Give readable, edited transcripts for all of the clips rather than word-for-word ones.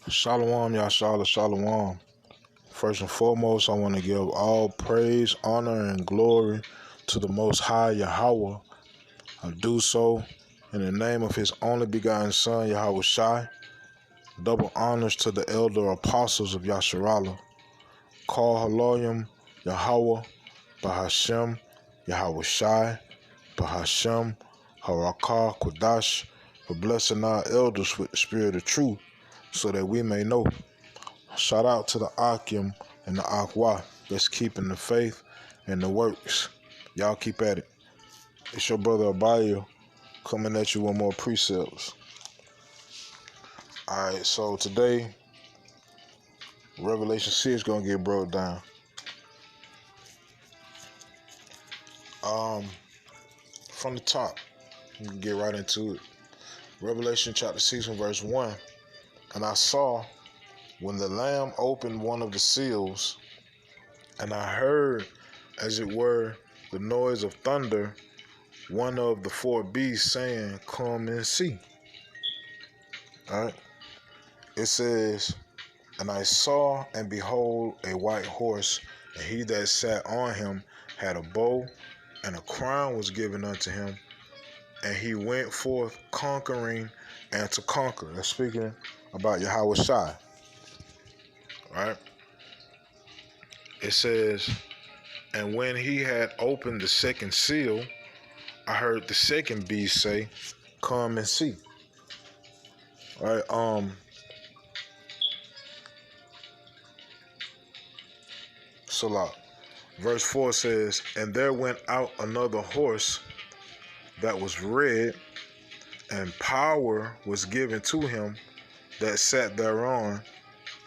Shalom, Yashala, Shalom. First and foremost, I want to give all praise, honor, and glory to the Most High Yahweh. I do so in the name of His only begotten Son, Yahweh Shai. Double honors to the elder apostles of Yasharallah. Call Haloyim Yahweh, Bahashem, Yahweh Shai, Bahashem, Harakah, Kodash, for blessing our elders with the spirit of truth, so that we may know. Shout out to the Akim and the Akwa that's keeping the faith and the works. Y'all keep at it. It's your brother Abayo coming at you with more precepts. Alright, so today, Revelation 6 gonna get broke down. From the top, you can get right into it. Revelation chapter 6 and verse 1. And I saw when the Lamb opened one of the seals, and I heard, as it were, the noise of thunder, one of the four beasts saying, "Come and see." All right. It says, and I saw, and behold, a white horse, and he that sat on him had a bow, and a crown was given unto him, and he went forth conquering and to conquer. That's speaking about Yahweh Shai. All right. It says, and when he had opened the second seal, I heard the second beast say, "Come and see." All right. Salah. Verse 4 says, and there went out another horse that was red, and power was given to him that sat thereon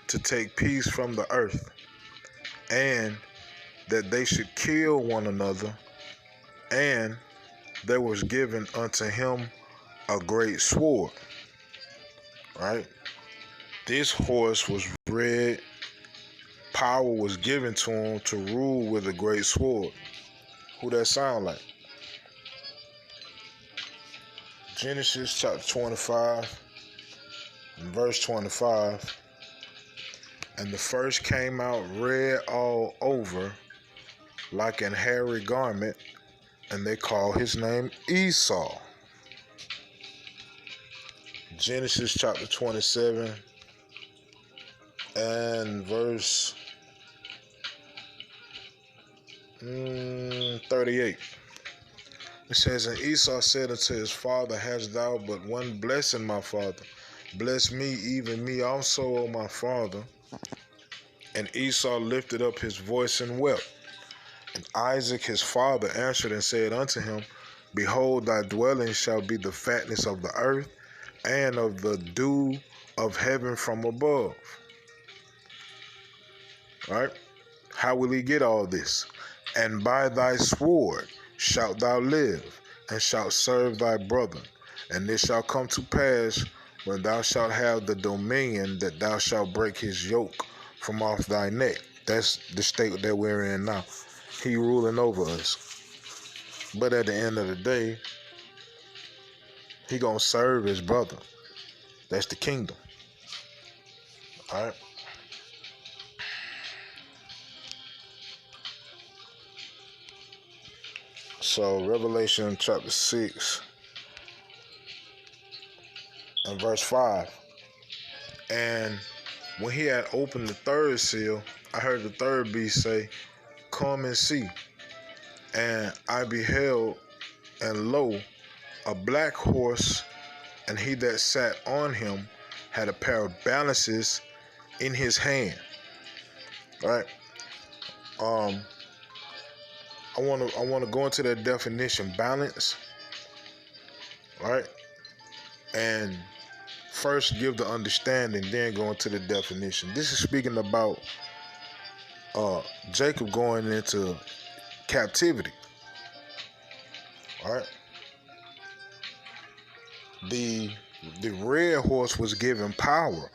to take peace from the earth, and that they should kill one another, and there was given unto him a great sword. Right? This horse was red. Power was given to him to rule with a great sword. Who that sound like? Genesis chapter 25 and verse 25. And the first came out red all over, like an hairy garment, and they call his name Esau. Genesis chapter 27 and verse 38. It says, and Esau said unto his father, hast thou but one blessing, my father? Bless me, even me also, O my father. And Esau lifted up his voice and wept. And Isaac his father answered and said unto him, behold, thy dwelling shall be the fatness of the earth, and of the dew of heaven from above. Right? How will he get all this? And by thy sword shalt thou live, and shalt serve thy brother. And it shall come to pass, when thou shalt have the dominion, that thou shalt break his yoke from off thy neck. That's the state that we're in now. He ruling over us. But at the end of the day, he gonna serve his brother. That's the kingdom. All right. So Revelation chapter 6 and verse 5. And when he had opened the third seal, I heard the third beast say, "Come and see." And I beheld, and lo, a black horse, and he that sat on him had a pair of balances in his hand. Right? I want to go into that definition, balance. Right? And first give the understanding, then go into the definition. This is speaking about Jacob going into captivity. All right. The red horse was given power.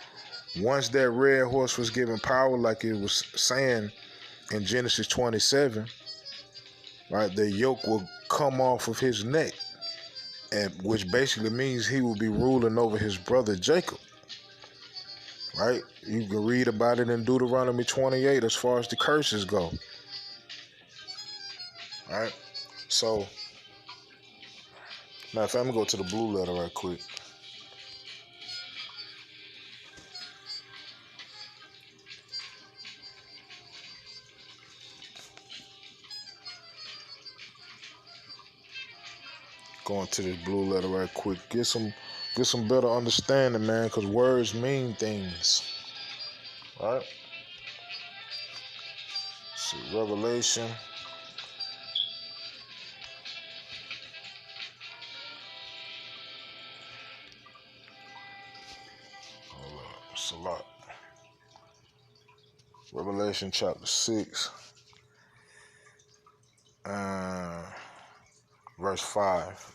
Once that red horse was given power, like it was saying in Genesis 27, right, the yoke will come off of his neck, and which basically means he will be ruling over his brother Jacob. right? You can read about it in Deuteronomy 28 as far as the curses go, right? So, matter of fact, I'm going to go to the blue letter right quick. Going to this blue letter right quick. Get some better understanding, man, because words mean things. All right? Let's see, Revelation. Hold up, it's a lot. Revelation chapter 6, verse 5.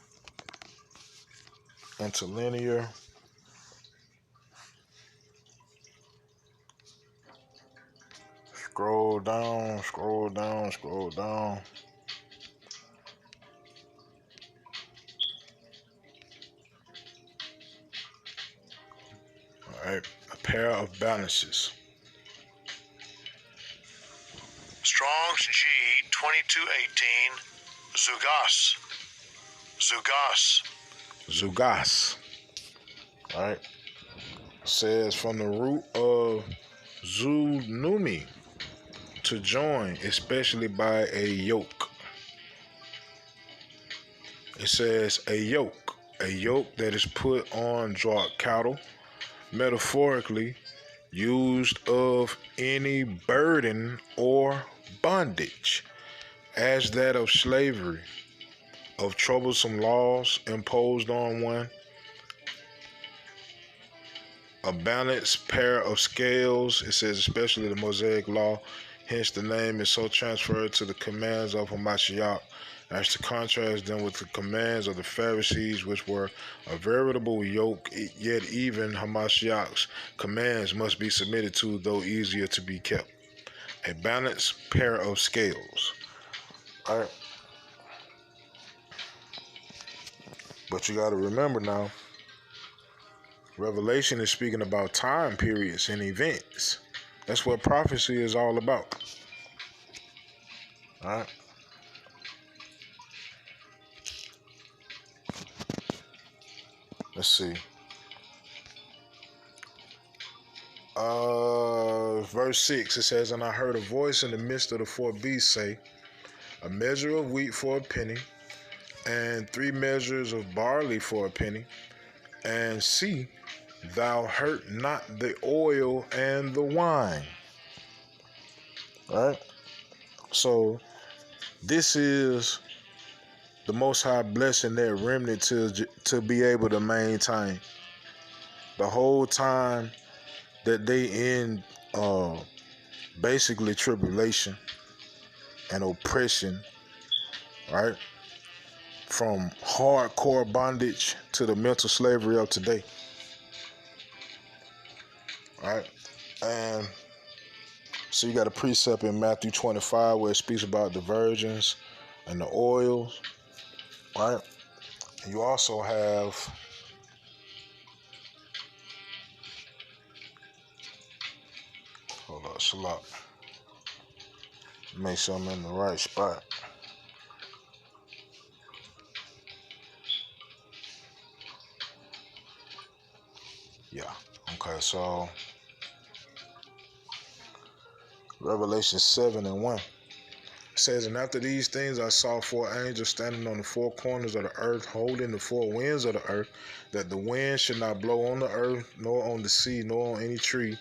Interlinear. Scroll down, scroll down, scroll down. All right, a pair of balances. Strong's G 2218, Zugas. Zugas. Zugas. All right. Says from the root of zunumi, to join, especially by a yoke. It says a yoke that is put on draught cattle, metaphorically used of any burden or bondage, as that of slavery, of troublesome laws imposed on one, a balanced pair of scales. It says especially the Mosaic law, hence the name is so transferred to the commands of Hamashiach as to contrast them with the commands of the Pharisees, which were a veritable yoke, yet even Hamashiach's commands must be submitted to, though easier to be kept. A balanced pair of scales. All right. But you got to remember now, Revelation is speaking about time periods and events. That's what prophecy is all about. All right. Let's see. Verse 6, it says, "And I heard a voice in the midst of the four beasts say, a measure of wheat for a penny, and 3 measures of barley for a penny, and see, thou hurt not the oil and the wine." All right. So this is the Most High blessing that remnant to be able to maintain the whole time that they in basically tribulation and oppression, right? From hardcore bondage to the mental slavery of today, right? And so you got a precept in Matthew 25 where it speaks about the virgins and the oils, right? And you also have hold on, Shalak. Make sure I'm in the right spot. Yeah. Okay, so Revelation 7:1 says, "And after these things I saw 4 angels standing on the 4 corners of the earth, holding the 4 winds of the earth, that the wind should not blow on the earth, nor on the sea, nor on any tree.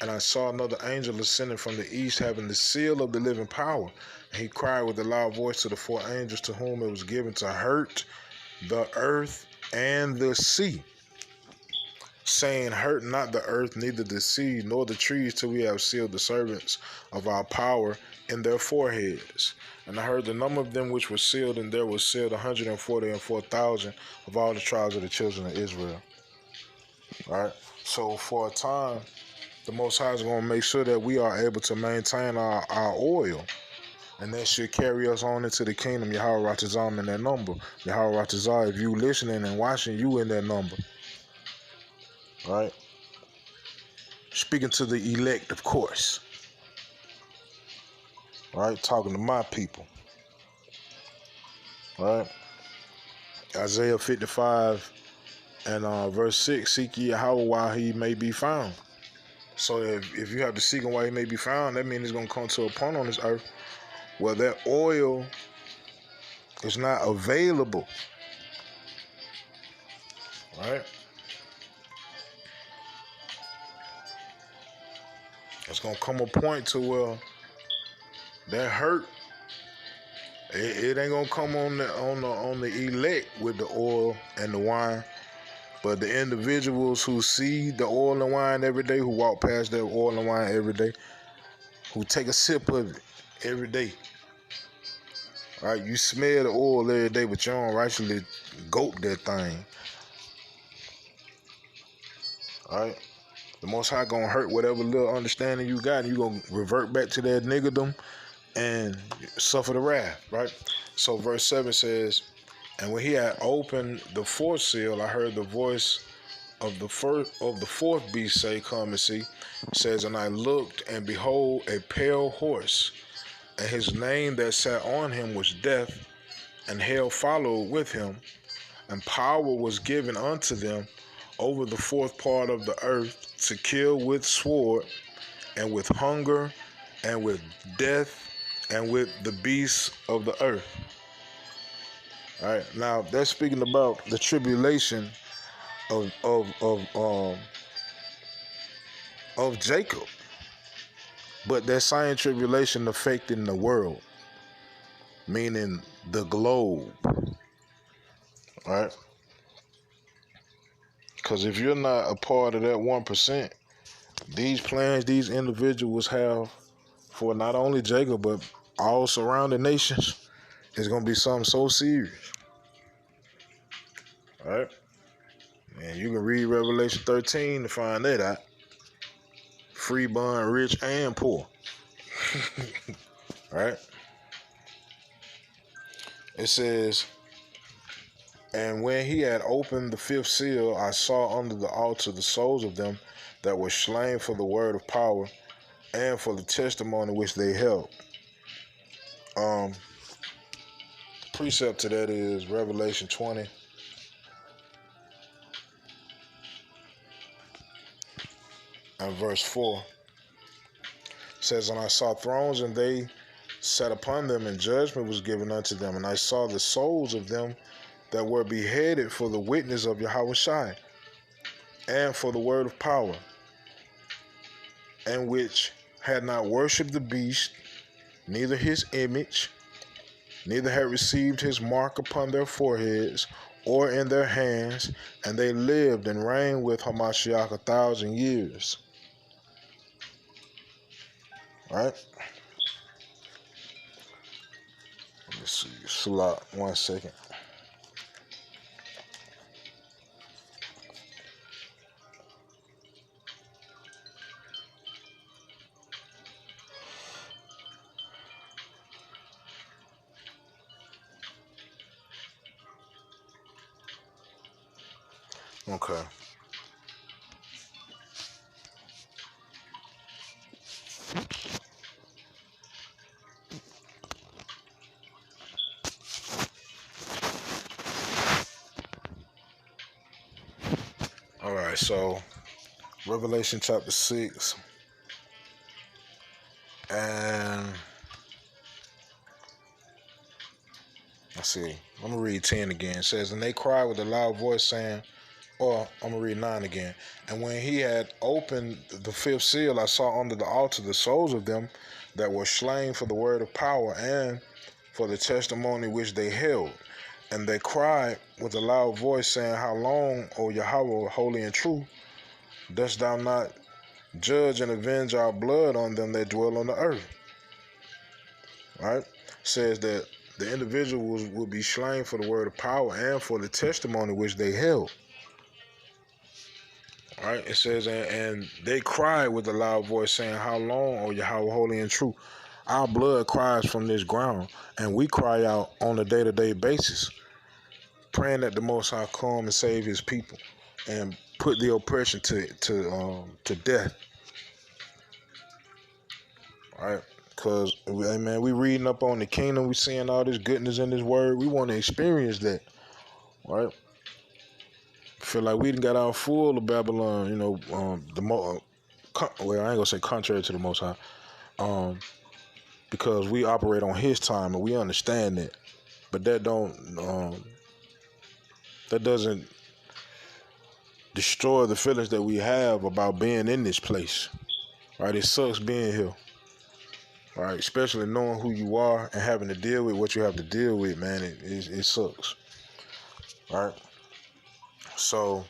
And I saw another angel ascending from the east, having the seal of the living power. And he cried with a loud voice to the 4 angels to whom it was given to hurt the earth and the sea, saying, Hurt not the earth, neither the sea, nor the trees, till we have sealed the servants of our power in their foreheads. And I heard the number of them which were sealed, and there was sealed 144,000 of all the tribes of the children of Israel." All right. So for a time, the Most High is going to make sure that we are able to maintain our oil. And that should carry us on into the kingdom. Yahweh Ratazam in that number. Yahweh Ratazah, if you listening and watching, you in that number. Right? Speaking to the elect, of course. Right? Talking to my people. Right? Isaiah 55 and verse 6, seek ye Yahweh while he may be found. So if you have to seek him while he may be found, that means it's going to come to a point on this earth where that oil is not available. Right? It's going to come a point to where that hurt, it ain't going to come on the elect with the oil and the wine. But the individuals who see the oil and wine every day, who walk past that oil and wine every day, who take a sip of it every day. Right? You smell the oil every day, but you don't actually gulp that thing. Right? The Most High gonna hurt whatever little understanding you got, and you gonna revert back to that niggerdom and suffer the wrath. Right? So verse 7 says, and when he had opened the fourth seal, I heard the voice of the fourth beast say, come and see. It says, and I looked, and behold, a pale horse, and his name that sat on him was Death, and hell followed with him, and power was given unto them over the fourth part of the earth to kill with sword, and with hunger, and with death, and with the beasts of the earth. All right, now that's speaking about the tribulation of Jacob, but that same tribulation affecting the world, meaning the globe. All right, because if you're not a part of that 1%, these plans these individuals have for not only Jacob but all surrounding nations is going to be something so serious. All right, and you can read Revelation 13 to find that out. Free, bond, rich, and poor. Right? It says, and when he had opened the fifth seal, I saw under the altar the souls of them that were slain for the word of power and for the testimony which they held. Precept to that is Revelation 20. And verse 4. It says, and I saw thrones, and they sat upon them, and judgment was given unto them. And I saw the souls of them that were beheaded for the witness of Yahweh Shai, and for the word of power, and which had not worshipped the beast, neither his image, neither had received his mark upon their foreheads or in their hands, and they lived and reigned with Hamashiach 1,000 years. Right? Let me see. Salat, 1 second. Okay. All right, so Revelation chapter 6, and let's see, I'm going to read 10 again. It says, and they cried with a loud voice, saying, or I'm going to read 9 again. And when he had opened the fifth seal, I saw under the altar the souls of them that were slain for the word of power and for the testimony which they held. And they cried with a loud voice, saying, how long, O Yahweh, holy and true, dost thou not judge and avenge our blood on them that dwell on the earth? Right? Says that the individuals will be slain for the word of power and for the testimony which they held. Right? It says, and they cried with a loud voice, saying, how long, O Yahweh, holy and true? Our blood cries from this ground, and we cry out on a day-to-day basis, praying that the Most High come and save his people and put the oppression to death. right? Because, man, we reading up on the kingdom, we seeing all this goodness in this word. We want to experience that, right? Feel like we done got our full of Babylon, well, I ain't gonna say contrary to the Most High, because we operate on His time and we understand that, but that doesn't destroy the feelings that we have about being in this place, right? It sucks being here, right? Especially knowing who you are and having to deal with what you have to deal with, man. It sucks, right? So,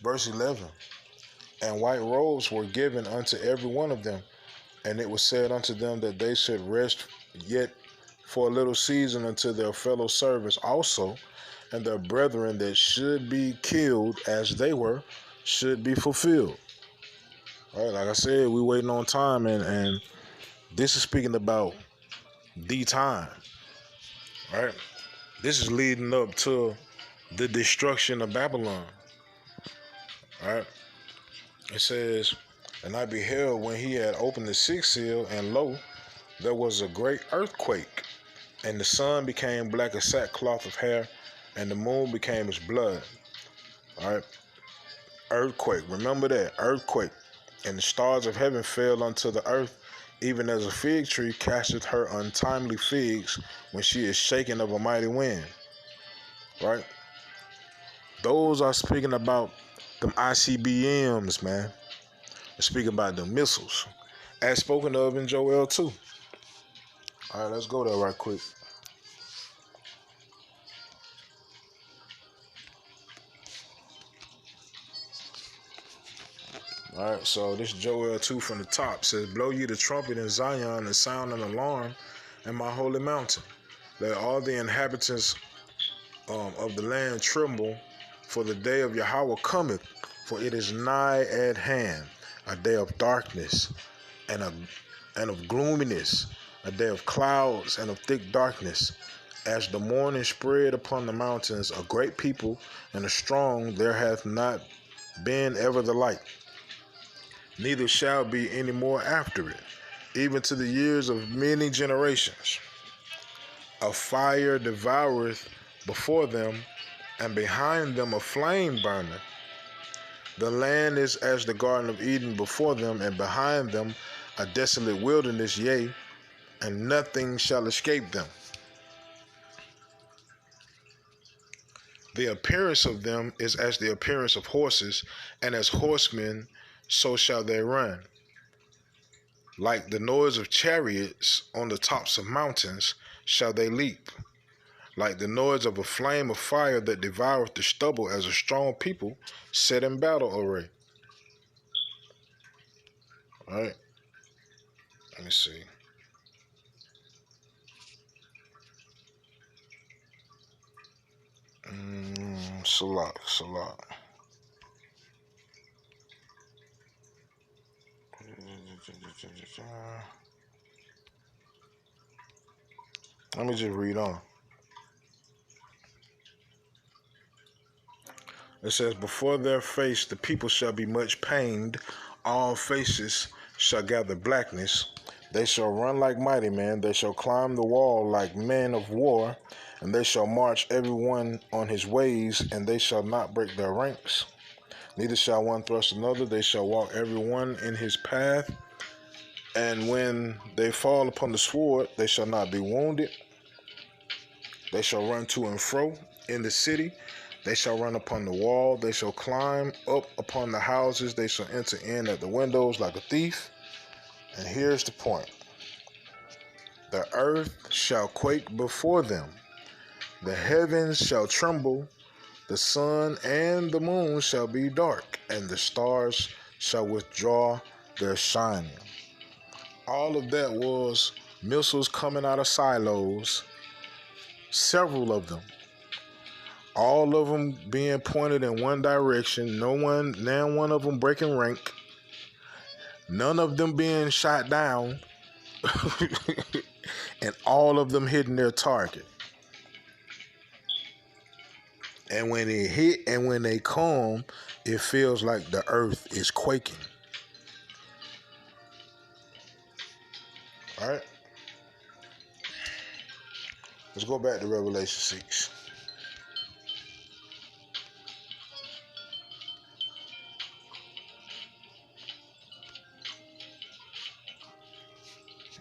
verse 11, and white robes were given unto every one of them, and it was said unto them that they should rest yet for a little season unto their fellow servants also, and their brethren that should be killed as they were should be fulfilled. All right, like I said, we waiting on time, and this is speaking about the time, right? This is leading up to the destruction of Babylon, right? It says, and I beheld when he had opened the sixth seal, and lo, there was a great earthquake, and the sun became black as sackcloth of hair, and the moon became as blood. All right, earthquake. Remember that, earthquake. And the stars of heaven fell unto the earth, even as a fig tree casteth her untimely figs when she is shaken of a mighty wind. Right? Those are speaking about them ICBMs, man. They're speaking about the missiles, as spoken of in Joel 2. All right, let's go there right quick. All right, so this Joel 2 from the top says, blow ye the trumpet in Zion and sound an alarm in my holy mountain. Let all the inhabitants of the land tremble, for the day of Yahweh cometh, for it is nigh at hand, a day of darkness and of gloominess, a day of clouds and of thick darkness. As the morning spread upon the mountains, a great people and a strong, there hath not been ever the like, neither shall be any more after it, even to the years of many generations. A fire devoureth before them, and behind them a flame burneth. The land is as the Garden of Eden before them, and behind them a desolate wilderness, yea, and nothing shall escape them. The appearance of them is as the appearance of horses, and as horsemen so shall they run. Like the noise of chariots on the tops of mountains shall they leap. Like the noise of a flame of fire that devoureth the stubble, as a strong people set in battle array. All right. Let me see. Salak. Let me just read on. It says, before their face the people shall be much pained, all faces shall gather blackness. They shall run like mighty men, they shall climb the wall like men of war, and they shall march every one on his ways, and they shall not break their ranks. Neither shall one thrust another, they shall walk every one in his path. And when they fall upon the sword, they shall not be wounded. They shall run to and fro in the city. They shall run upon the wall. They shall climb up upon the houses. They shall enter in at the windows like a thief. And here's the point. The earth shall quake before them. The heavens shall tremble. The sun and the moon shall be dark, and the stars shall withdraw their shining. All of that was missiles coming out of silos, several of them. All of them being pointed in one direction, now one of them breaking rank, none of them being shot down, and all of them hitting their target. And when it hit and when they come, it feels like the earth is quaking. All right. Let's go back to Revelation 6.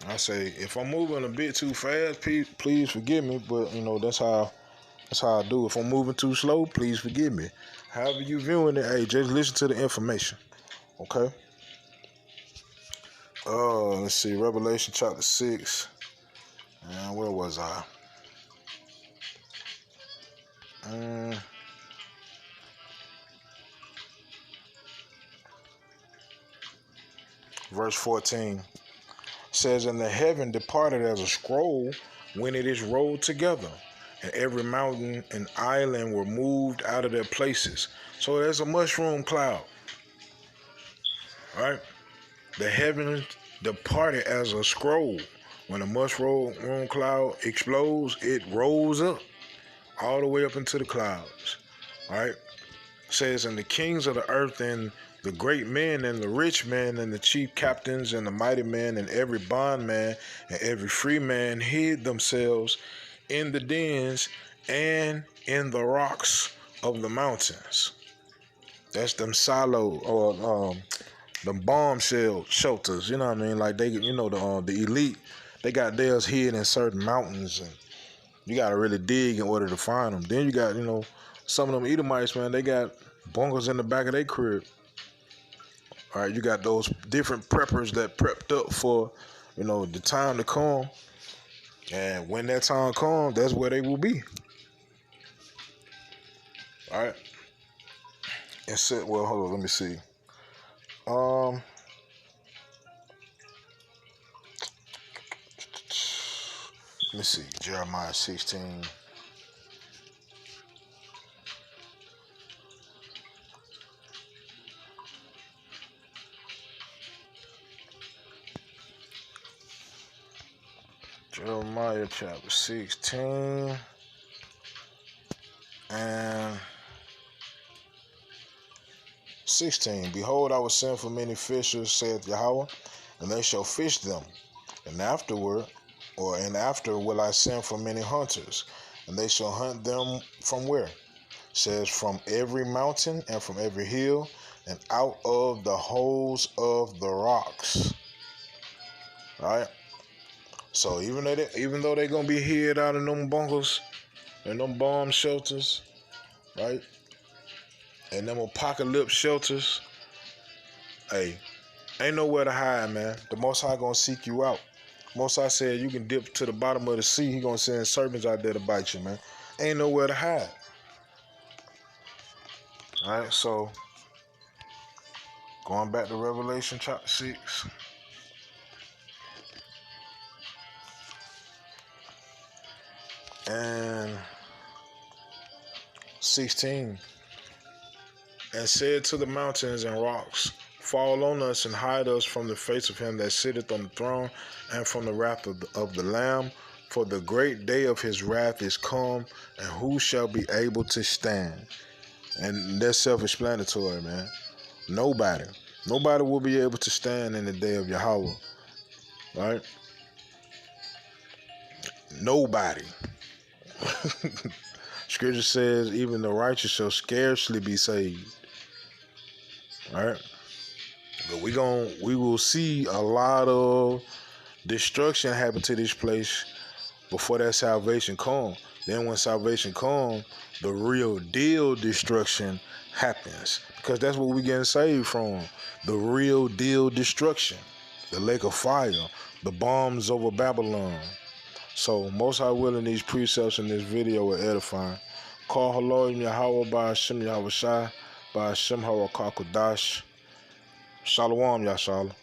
I say, if I'm moving a bit too fast, please forgive me. But that's how I do. If I'm moving too slow, please forgive me. However you viewing it, hey, just listen to the information. Okay. Let's see, Revelation chapter 6. And where was I? Verse 14 says, "And the heaven departed as a scroll when it is rolled together, and every mountain and island were moved out of their places." So there's a mushroom cloud. All right. The heavens departed as a scroll. When a mushroom cloud explodes, it rolls up all the way up into the clouds. All right. It says, "And the kings of the earth and the great men and the rich men and the chief captains and the mighty men and every bondman and every free man hid themselves in the dens and in the rocks of the mountains." That's them silo or them bomb shelters. You know what I mean? Like the elite, they got theirs hid in certain mountains, and you got to really dig in order to find them. Then you got some of them Edomites, man. They got bunkers in the back of their crib. All right, you got those different preppers that prepped up for the time to come, and when that time comes, that's where they will be. All right. And said, well, hold on, let me see. Let me see, Jeremiah 16. Jeremiah chapter 16 and 16. "Behold, I will send for many fishers, saith Yahweh, and they shall fish them. And after will I send for many hunters, and they shall hunt them from where? Says from every mountain and from every hill, and out of the holes of the rocks." All right. So even though they're gonna be hid out in them bunkers and them bomb shelters, right, and them apocalypse shelters, hey, ain't nowhere to hide, man. The Most High gonna seek you out. Most High said you can dip to the bottom of the sea. He gonna send serpents out there to bite you, man. Ain't nowhere to hide. All right, so going back to Revelation chapter 6. And 16. "And said to the mountains and rocks, Fall on us and hide us from the face of him that sitteth on the throne and from the wrath of the Lamb. For the great day of his wrath is come, and who shall be able to stand?" And that's self-explanatory, man. Nobody. Nobody will be able to stand in the day of Yahweh. Right? Nobody. Scripture says even the righteous shall scarcely be saved. All right? But we will see a lot of destruction happen to this place before that salvation come. Then when salvation come, the real deal destruction happens. Because that's what we getting saved from. The real deal destruction. The lake of fire. The bombs over Babylon. So Most High willing, these precepts in this video are edifying. Call Halloim Yahweh by Hashem Yahweh Shai by Hashem Harakakadash. Shalom, Yashala.